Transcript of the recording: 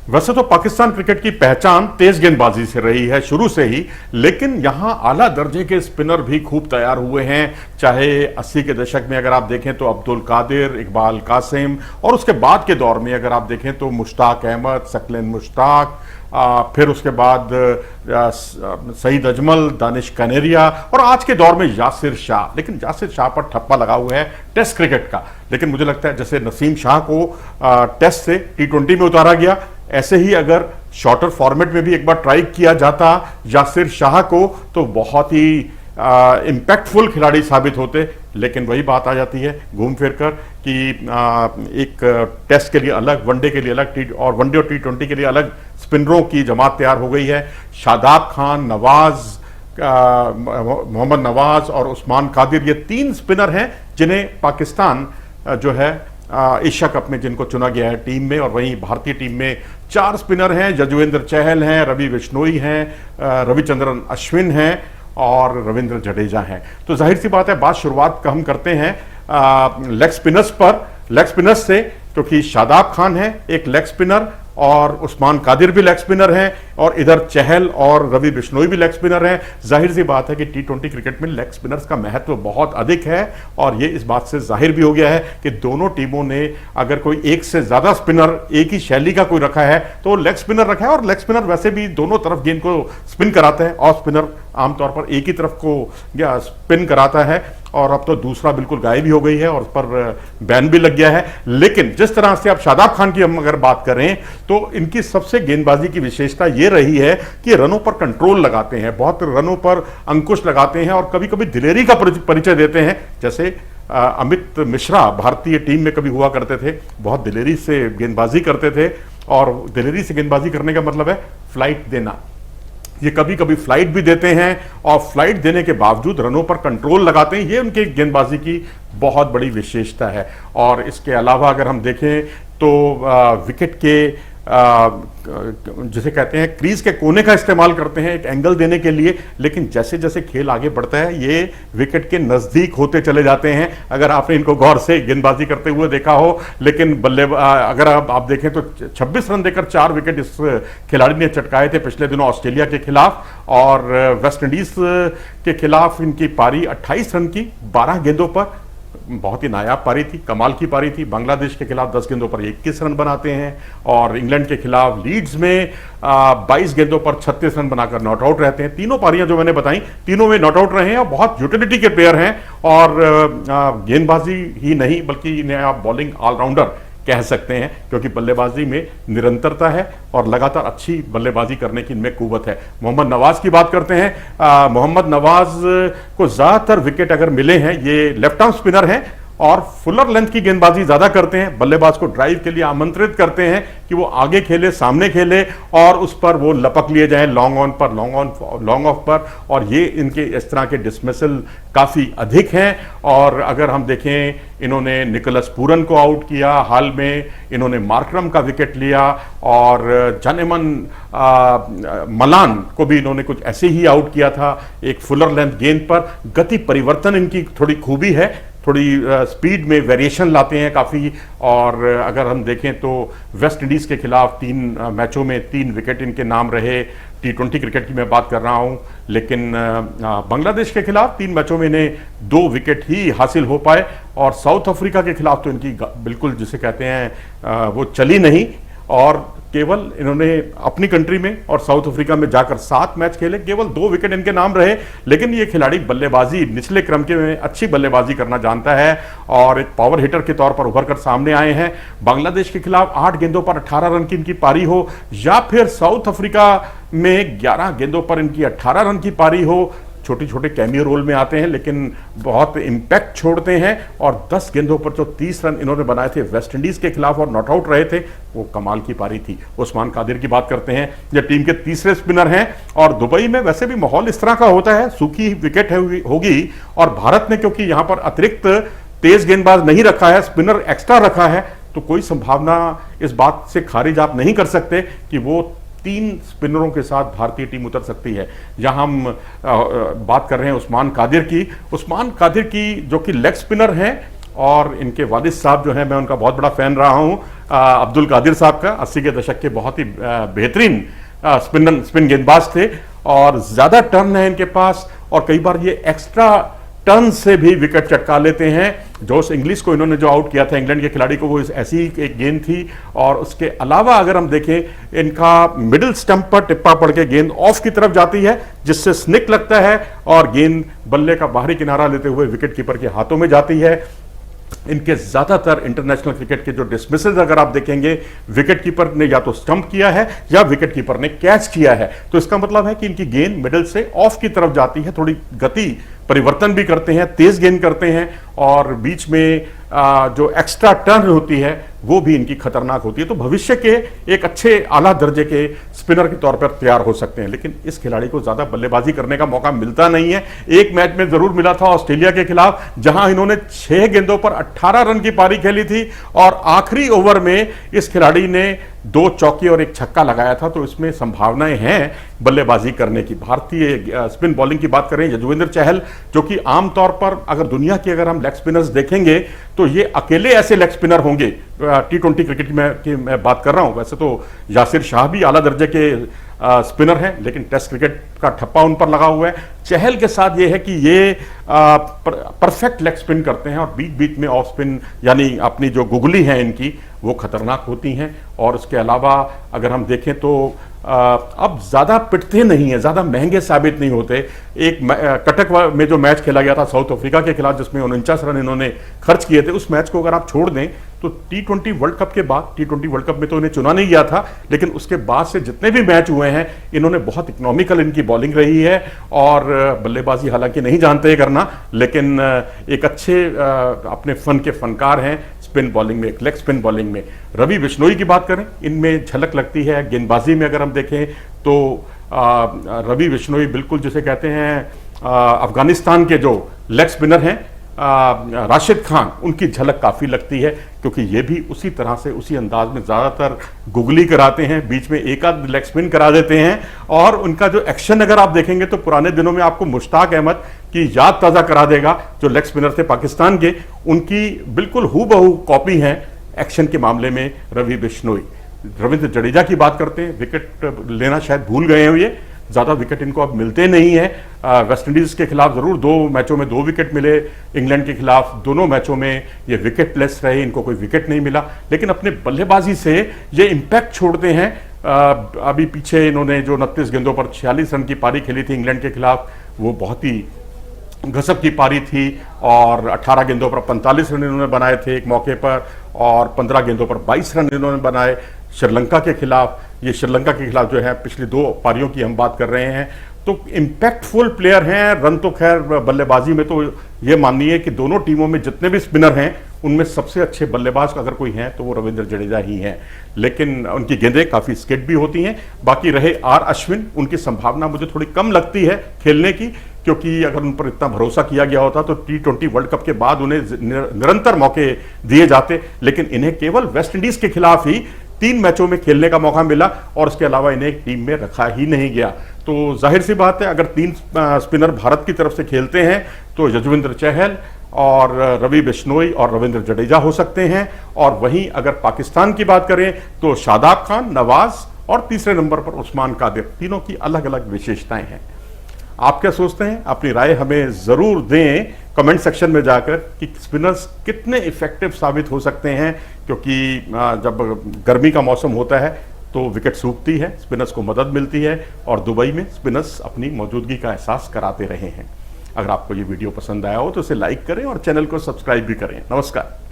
वैसे तो पाकिस्तान क्रिकेट की पहचान तेज गेंदबाजी से रही है शुरू से ही, लेकिन यहां आला दर्जे के स्पिनर भी खूब तैयार हुए हैं। चाहे 80 के दशक में अगर आप देखें तो अब्दुल कादिर, इकबाल कासिम, और उसके बाद के दौर में अगर आप देखें तो मुश्ताक अहमद, सकलेन मुश्ताक, फिर उसके बाद सईद अजमल, दानिश कनेरिया, और आज के दौर में यासिर शाह। लेकिन यासिर शाह पर ठप्पा लगा हुआ है टेस्ट क्रिकेट का। लेकिन मुझे लगता है जैसे नसीम शाह को टेस्ट से T20 में उतारा गया, ऐसे ही अगर शॉर्टर फॉर्मेट में भी एक बार ट्राई किया जाता यासिर शाह को तो बहुत ही इम्पैक्टफुल खिलाड़ी साबित होते। लेकिन वही बात आ जाती है घूम फिर कर कि एक टेस्ट के लिए अलग, वनडे के लिए अलग, और वनडे और T20 के लिए अलग स्पिनरों की जमात तैयार हो गई है। शादाब खान, नवाज, मोहम्मद नवाज और उस्मान कादिर, ये 3 स्पिनर हैं जिन्हें पाकिस्तान जो है एशिया कप में जिनको चुना गया है टीम में। और वहीं भारतीय टीम में 4 स्पिनर हैं, यजुवेंद्र चहल हैं, रवि बिश्नोई हैं, रविचंद्रन अश्विन हैं और रविंद्र जडेजा हैं। तो जाहिर सी बात है बात शुरुआत हम करते हैं लेग स्पिनर्स पर, लेग स्पिनर्स से, क्योंकि शादाब खान है एक लेग स्पिनर और उस्मान कादिर भी लेग स्पिनर हैं और इधर चहल और रवि बिश्नोई भी लेग स्पिनर हैं। जाहिर सी बात है कि T20 क्रिकेट में लेग स्पिनर्स का महत्व बहुत अधिक है और ये इस बात से जाहिर भी हो गया है कि दोनों टीमों ने अगर कोई एक से ज्यादा स्पिनर एक ही शैली का कोई रखा है तो लेग स्पिनर रखा है। और लेग स्पिनर वैसे भी दोनों तरफ गेंद को स्पिन कराते हैं, ऑफ स्पिनर आमतौर पर एक ही तरफ को स्पिन कराता है। और अब तो दूसरा बिल्कुल गायब ही हो गई है और उस पर बैन भी लग गया है। लेकिन जिस तरह से अब शादाब खान की हम अगर बात करें तो इनकी सबसे गेंदबाजी की विशेषता यह रही है कि रनों पर कंट्रोल लगाते हैं, बहुत रनों पर अंकुश लगाते हैं और कभी कभी दिलेरी का परिचय देते हैं। जैसे अमित मिश्रा भारतीय टीम में कभी हुआ करते थे, बहुत दिलेरी से गेंदबाजी करते थे। और दिलेरी से गेंदबाजी करने का मतलब है फ्लाइट देना। ये कभी कभी फ्लाइट भी देते हैं और फ्लाइट देने के बावजूद रनों पर कंट्रोल लगाते हैं। ये उनके गेंदबाजी की बहुत बड़ी विशेषता है। और इसके अलावा अगर हम देखें तो विकेट के जिसे कहते हैं क्रीज के कोने का इस्तेमाल करते हैं एक एंगल देने के लिए। लेकिन जैसे जैसे खेल आगे बढ़ता है ये विकेट के नजदीक होते चले जाते हैं, अगर आपने इनको गौर से गेंदबाजी करते हुए देखा हो। लेकिन अगर आप देखें तो 26 रन देकर 4 विकेट इस खिलाड़ी ने चटकाए थे पिछले दिनों ऑस्ट्रेलिया के खिलाफ। और वेस्ट इंडीज के खिलाफ इनकी पारी 28 रन की 12 गेंदों पर, बहुत ही नायाब पारी थी, कमाल की पारी थी। बांग्लादेश के खिलाफ 10 गेंदों पर 21 रन बनाते हैं और इंग्लैंड के खिलाफ लीड्स में 22 गेंदों पर 36 रन बनाकर नॉट आउट रहते हैं। तीनों पारियां जो मैंने बताई तीनों में नॉट आउट रहे हैं और बहुत यूटिलिटी के प्लेयर हैं। और गेंदबाजी ही नहीं बल्कि इन्हें आप बॉलिंग ऑलराउंडर कह सकते हैं, क्योंकि बल्लेबाजी में निरंतरता है और लगातार अच्छी बल्लेबाजी करने की इनमें कुव्वत है। मोहम्मद नवाज की बात करते हैं। मोहम्मद नवाज को ज्यादातर विकेट अगर मिले हैं, ये लेफ्ट आर्म स्पिनर हैं और फुलर लेंथ की गेंदबाजी ज्यादा करते हैं। बल्लेबाज को ड्राइव के लिए आमंत्रित करते हैं कि वो आगे खेले, सामने खेले और उस पर वो लपक लिए जाएं लॉन्ग ऑन पर, लॉन्ग ऑफ पर। और ये इनके इस तरह के डिसमिसल काफी अधिक हैं। और अगर हम देखें इन्होंने निकोलस पूरन को आउट किया, हाल में इन्होंने मार्करम का विकेट लिया और जानेमन मलान को भी इन्होंने कुछ ऐसे ही आउट किया था एक फुलर लेंथ गेंद पर। गति परिवर्तन इनकी थोड़ी खूबी है, थोड़ी स्पीड में वेरिएशन लाते हैं काफ़ी। और अगर हम देखें तो वेस्ट इंडीज़ के खिलाफ 3 मैचों में 3 विकेट इनके नाम रहे। T20 क्रिकेट की मैं बात कर रहा हूं। लेकिन बांग्लादेश के खिलाफ 3 मैचों में इन्हें 2 विकेट ही हासिल हो पाए। और साउथ अफ्रीका के खिलाफ तो इनकी बिल्कुल जिसे कहते हैं वो चली नहीं। और केवल इन्होंने अपनी कंट्री में और साउथ अफ्रीका में जाकर 7 मैच खेले, केवल 2 विकेट इनके नाम रहे। लेकिन ये खिलाड़ी बल्लेबाजी निचले क्रम के में अच्छी बल्लेबाजी करना जानता है और एक पावर हिटर के तौर पर उभर कर सामने आए हैं। बांग्लादेश के खिलाफ 8 गेंदों पर 18 रन की इनकी पारी हो या फिर साउथ अफ्रीका में 11 गेंदों पर इनकी 18 रन की पारी हो, छोटे छोटे कैमियो रोल में आते हैं लेकिन बहुत इंपैक्ट छोड़ते हैं। और 10 गेंदों पर जो 30 रन इन्होंने बनाए थे वेस्ट इंडीज के खिलाफ और नॉट आउट रहे थे, वो कमाल की पारी थी। उस्मान कादिर की बात करते हैं, ये टीम के तीसरे स्पिनर हैं। और दुबई में वैसे भी माहौल इस तरह का होता है, सूखी विकेट होगी और भारत ने क्योंकि यहां पर अतिरिक्त तेज गेंदबाज नहीं रखा है, स्पिनर एक्स्ट्रा रखा है, तो कोई संभावना इस बात से खारिज आप नहीं कर सकते कि वो 3 स्पिनरों के साथ भारतीय टीम उतर सकती है। यहां हम बात कर रहे हैं उस्मान कादिर की जो कि लेग स्पिनर हैं और इनके वालिद साहब जो हैं, मैं उनका बहुत बड़ा फ़ैन रहा हूँ, अब्दुल कादिर साहब का। 80 के दशक के बहुत ही बेहतरीन स्पिन गेंदबाज थे और ज़्यादा टर्न है इनके पास, और कई बार ये एक्स्ट्रा टर्न से भी विकेट चटका लेते हैं। जोश इंग्लिश को इन्होंने जो आउट किया था इंग्लैंड के खिलाड़ी को, वो ऐसी ही एक गेंद थी। और उसके अलावा अगर हम देखें, इनका मिडिल स्टंप पर टिप्पा पड़ के गेंद ऑफ की तरफ जाती है, जिससे स्निक लगता है और गेंद बल्ले का बाहरी किनारा लेते हुए विकेट कीपर के हाथों में जाती है। इनके ज्यादातर इंटरनेशनल क्रिकेट के जो डिसमिसेस अगर आप देखेंगे, विकेट कीपर ने या तो स्टंप किया है या विकेट कीपर ने कैच किया है। तो इसका मतलब है कि इनकी गेंद मिडिल से ऑफ की तरफ जाती है, थोड़ी गति परिवर्तन भी करते हैं, तेज गेंद करते हैं, और बीच में जो एक्स्ट्रा टर्न होती है वो भी इनकी खतरनाक होती है। तो भविष्य के एक अच्छे आला दर्जे के स्पिनर के तौर पर तैयार हो सकते हैं, लेकिन इस खिलाड़ी को ज्यादा बल्लेबाजी करने का मौका मिलता नहीं है। एक मैच में जरूर मिला था ऑस्ट्रेलिया के खिलाफ, जहां इन्होंने 6 गेंदों पर 18 रन की पारी खेली थी और आखिरी ओवर में इस खिलाड़ी ने 2 चौके और 1 छक्का लगाया था। तो इसमें संभावनाएं हैं बल्लेबाजी करने की। भारतीय स्पिन बॉलिंग की बात करें, यजुवेंद्र चहल, जो कि आमतौर पर अगर दुनिया की अगर हम लेग स्पिनर्स देखेंगे तो ये अकेले ऐसे लेग स्पिनर होंगे। T20 क्रिकेट की मैं बात कर रहा हूं। वैसे तो यासिर शाह भी आला दर्जे के स्पिनर हैं, लेकिन टेस्ट क्रिकेट का ठप्पा उन पर लगा हुआ है। चहल के साथ ये है कि ये परफेक्ट लेग स्पिन करते हैं, और बीच बीच में ऑफ स्पिन यानी अपनी जो गुगली है इनकी, वो खतरनाक होती हैं। और उसके अलावा अगर हम देखें तो अब ज़्यादा पिटते नहीं है, ज़्यादा महंगे साबित नहीं होते। एक कटक में जो मैच खेला गया था साउथ अफ्रीका के खिलाफ, जिसमें 49 रन इन्होंने खर्च किए थे, उस मैच को अगर आप छोड़ दें तो T20 वर्ल्ड कप के बाद, T20 वर्ल्ड कप में तो इन्हें चुना नहीं गया था, लेकिन उसके बाद से जितने भी मैच हुए हैं, इन्होंने बहुत इकोनॉमिकल इनकी बॉलिंग रही है। और बल्लेबाजी हालांकि नहीं जानते करना, लेकिन एक अच्छे अपने फन के फनकार हैं स्पिन बॉलिंग में, लेग स्पिन बॉलिंग में। रवि बिश्नोई की बात करें, इनमें झलक लगती है। गेंदबाजी में अगर हम देखें तो रवि बिश्नोई बिल्कुल जिसे कहते हैं अफगानिस्तान के जो लेग स्पिनर हैं राशिद खान, उनकी झलक काफ़ी लगती है, क्योंकि ये भी उसी तरह से, उसी अंदाज में ज़्यादातर गुगली कराते हैं, बीच में एक आध लेग स्पिन करा देते हैं। और उनका जो एक्शन अगर आप देखेंगे तो पुराने दिनों में आपको मुश्ताक अहमद की याद ताज़ा करा देगा, जो लेग स्पिनर थे पाकिस्तान के। उनकी बिल्कुल हूबहू कॉपी हैं एक्शन के मामले में रवि बिश्नोई। रविंद्र जडेजा की बात करते हैं, विकेट लेना शायद भूल गए हैं ये, ज़्यादा विकेट इनको अब मिलते नहीं है। वेस्ट इंडीज़ के खिलाफ ज़रूर 2 मैचों में 2 विकेट मिले, इंग्लैंड के खिलाफ दोनों मैचों में ये विकेटलेस रहे, इनको कोई विकेट नहीं मिला। लेकिन अपने बल्लेबाजी से ये इम्पैक्ट छोड़ते हैं। अभी पीछे इन्होंने जो 29 गेंदों पर 46 रन की पारी खेली थी इंग्लैंड के खिलाफ, वो बहुत ही गजब की पारी थी। और 18 गेंदों पर 45 रन इन्होंने बनाए थे एक मौके पर, और 15 गेंदों पर 22 रन इन्होंने बनाए श्रीलंका के खिलाफ। ये श्रीलंका के खिलाफ जो है पिछली 2 पारियों की हम बात कर रहे हैं। तो इम्पैक्टफुल प्लेयर हैं। रन तो खैर बल्लेबाजी में तो ये मानिए कि दोनों टीमों में जितने भी स्पिनर हैं, उनमें सबसे अच्छे बल्लेबाज अगर कोई हैं तो वो रविंद्र जडेजा ही हैं। लेकिन उनकी गेंदें काफ़ी स्किड भी होती हैं। बाकी रहे आर अश्विन, उनकी संभावना मुझे थोड़ी कम लगती है खेलने की, क्योंकि अगर उन पर इतना भरोसा किया गया होता तो T20 वर्ल्ड कप के बाद उन्हें निरंतर मौके दिए जाते। लेकिन इन्हें केवल वेस्ट इंडीज़ के खिलाफ ही 3 मैचों में खेलने का मौका मिला, और उसके अलावा इन्हें एक टीम में रखा ही नहीं गया। तो जाहिर सी बात है, अगर 3 स्पिनर भारत की तरफ से खेलते हैं तो यजुवेंद्र चहल और रवि बिश्नोई और रविंद्र जडेजा हो सकते हैं। और वहीं अगर पाकिस्तान की बात करें तो शादाब खान, नवाज और तीसरे नंबर पर उस्मान कादिर। तीनों की अलग अलग विशेषताएं हैं। आप क्या सोचते हैं? अपनी राय हमें ज़रूर दें कमेंट सेक्शन में जाकर कि स्पिनर्स कितने इफेक्टिव साबित हो सकते हैं, क्योंकि जब गर्मी का मौसम होता है तो विकेट सूखती है, स्पिनर्स को मदद मिलती है, और दुबई में स्पिनर्स अपनी मौजूदगी का एहसास कराते रहे हैं। अगर आपको ये वीडियो पसंद आया हो तो इसे लाइक करें और चैनल को सब्सक्राइब भी करें। नमस्कार।